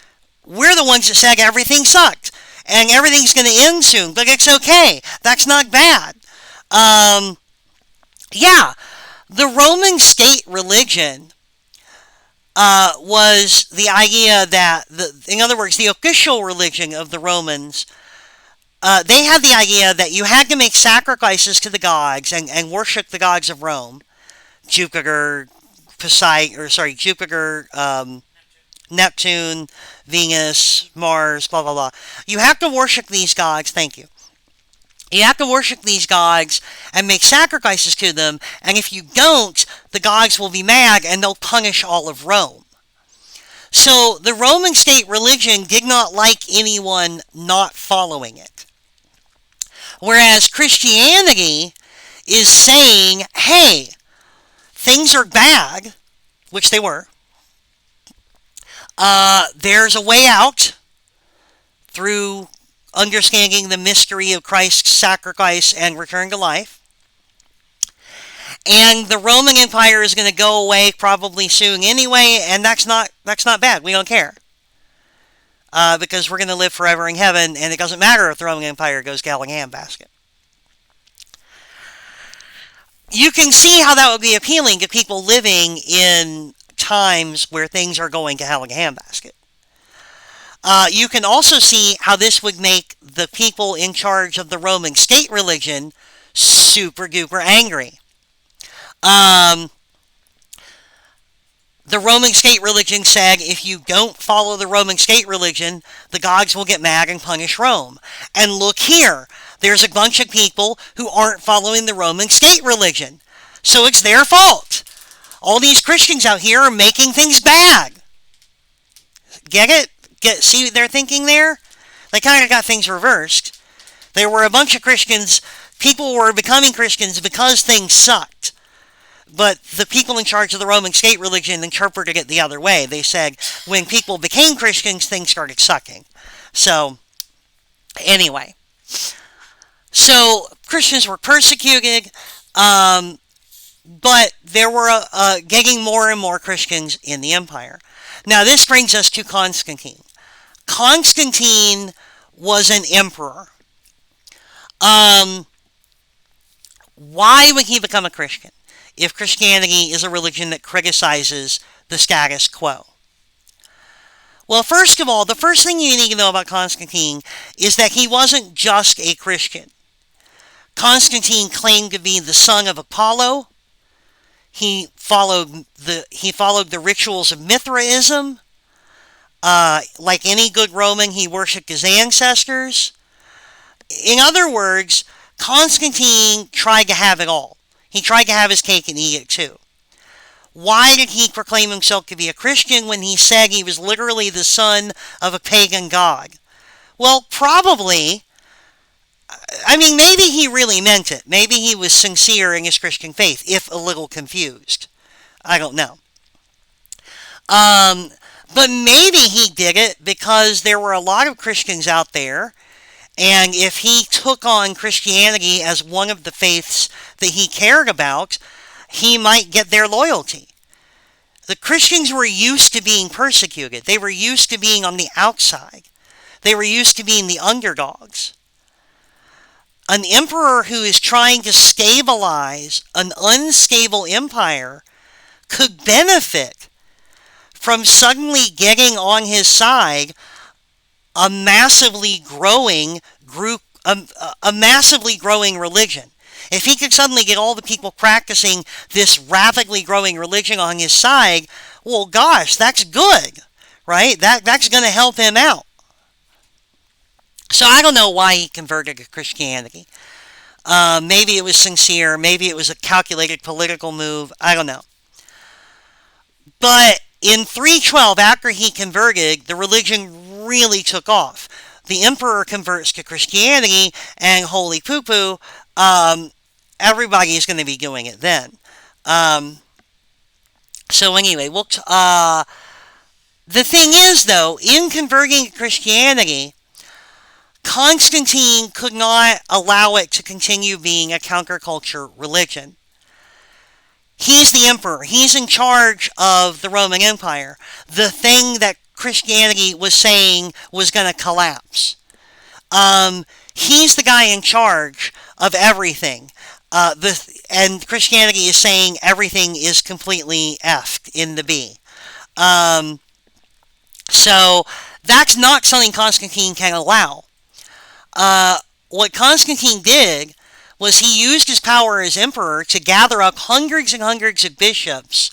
we're the ones that said everything sucked, and everything's going to end soon, but it's okay. That's not bad. Yeah, the Roman state religion was the idea that, in other words, the official religion of the Romans, they had the idea that you had to make sacrifices to the gods and worship the gods of Rome, Jupiter, Jupiter, Neptune, Venus, Mars, blah, blah, blah. You have to worship these gods, thank you. You have to worship these gods and make sacrifices to them, and if you don't, the gods will be mad and they'll punish all of Rome. So the Roman state religion did not like anyone not following it. Whereas Christianity is saying, hey, things are bad, which they were. There's a way out. through understanding the mystery of Christ's sacrifice and return to life. And the Roman Empire is going to go away probably soon anyway, and that's not bad. We don't care. Because we're going to live forever in heaven, and it doesn't matter if the Roman Empire goes gallon handbasket. You can see how that would be appealing to people living in times where things are going to hell in a handbasket. You can also see how this would make the people in charge of the Roman state religion super duper angry. The Roman state religion said if you don't follow the Roman state religion, the gods will get mad and punish Rome. And look here, there's a bunch of people who aren't following the Roman state religion. So it's their fault. All these Christians out here are making things bad. Get it? See what they're thinking there? They kind of got things reversed. There were a bunch of Christians, people were becoming Christians because things sucked. But the people in charge of the Roman state religion interpreted it the other way. They said when people became Christians, things started sucking. So, anyway. So, Christians were persecuted, but there were getting more and more Christians in the empire. Now, this brings us to Constantine. Constantine was an emperor. Why would he become a Christian if Christianity is a religion that criticizes the status quo? Well, first of all, the first thing you need to know about Constantine is that he wasn't just a Christian. Constantine claimed to be the son of Apollo. He followed the rituals of Mithraism. Like any good Roman, he worshipped his ancestors. In other words, Constantine tried to have it all. He tried to have his cake and eat it too. Why did he proclaim himself to be a Christian when he said he was literally the son of a pagan god? Well, probably. I mean, maybe he really meant it. Maybe he was sincere in his Christian faith, if a little confused. I don't know. But maybe he did it because there were a lot of Christians out there, and if he took on Christianity as one of the faiths that he cared about, he might get their loyalty. The Christians were used to being persecuted. They were used to being on the outside. They were used to being the underdogs. An emperor who is trying to stabilize an unstable empire could benefit from suddenly getting on his side a massively growing group, a massively growing religion. If he could suddenly get all the people practicing this rapidly growing religion on his side, well, gosh, that's good, right? That's going to help him out. So I don't know why he converted to Christianity. Maybe it was sincere. Maybe it was a calculated political move. I don't know. But in 312, after he converted, the religion really took off. The emperor converts to Christianity, and holy poo-poo, everybody is going to be doing it then. So anyway, the thing is, though, in converting to Christianity, Constantine could not allow it to continue being a counterculture religion. He's the emperor. He's in charge of the Roman Empire. The thing that Christianity was saying was going to collapse. He's the guy in charge of everything. And Christianity is saying everything is completely effed in the B. So that's not something Constantine can allow. What Constantine did was he used his power as emperor to gather up hundreds and hundreds of bishops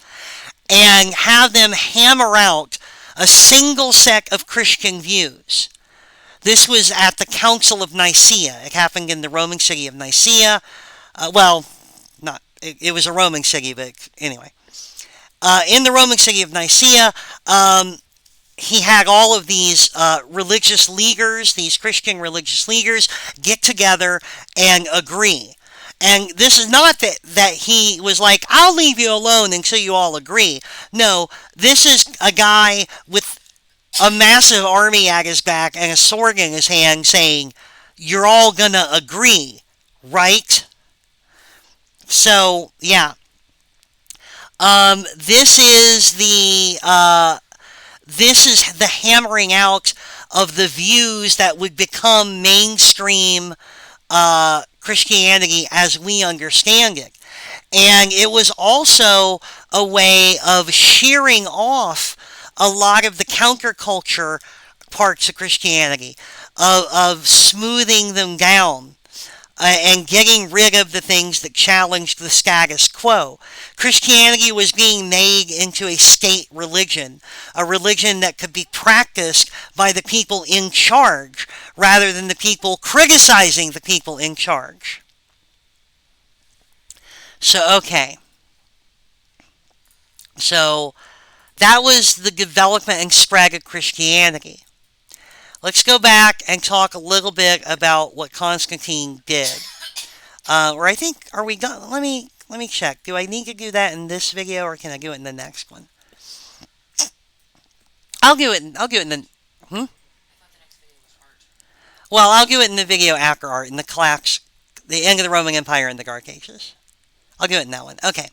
and have them hammer out a single set of Christian views. This was at the Council of Nicaea. It happened in the Roman city of Nicaea. It was a Roman city, but anyway. In the Roman city of Nicaea, he had all of these religious leaders, these Christian religious leaders, get together and agree. And this is not that he was like, I'll leave you alone until you all agree. No, this is a guy with a massive army at his back and a sword in his hand saying, "You're all gonna agree, right?" So, yeah. This is the hammering out of the views that would become mainstream Christianity as we understand it. And it was also a way of shearing off a lot of the counterculture parts of Christianity, of smoothing them down. And getting rid of the things that challenged the status quo. Christianity was being made into a state religion, a religion that could be practiced by the people in charge rather than the people criticizing the people in charge. So, okay. So, that was the development and spread of Christianity. Let's go back and talk a little bit about what Constantine did. Or I think, are we done? Let me check. Do I need to do that in this video, or can I do it in the next one? I'll do it in the. Hmm? Well, I'll do it in the video after art, in the collapse, the end of the Roman Empire and the Dark Ages. I'll do it in that one. Okay.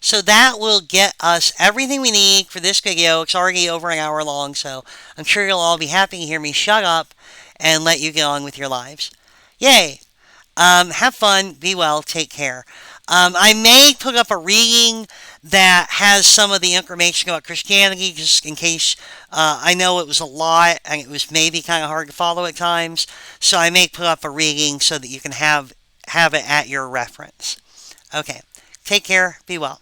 So that will get us everything we need for this video. It's already over an hour long, so I'm sure you'll all be happy to hear me shut up and let you get on with your lives. Yay! Have fun, be well, take care. I may put up a reading that has some of the information about Christianity, just in case. I know it was a lot, and it was maybe kind of hard to follow at times, so I may put up a reading so that you can have it at your reference. Okay, take care, be well.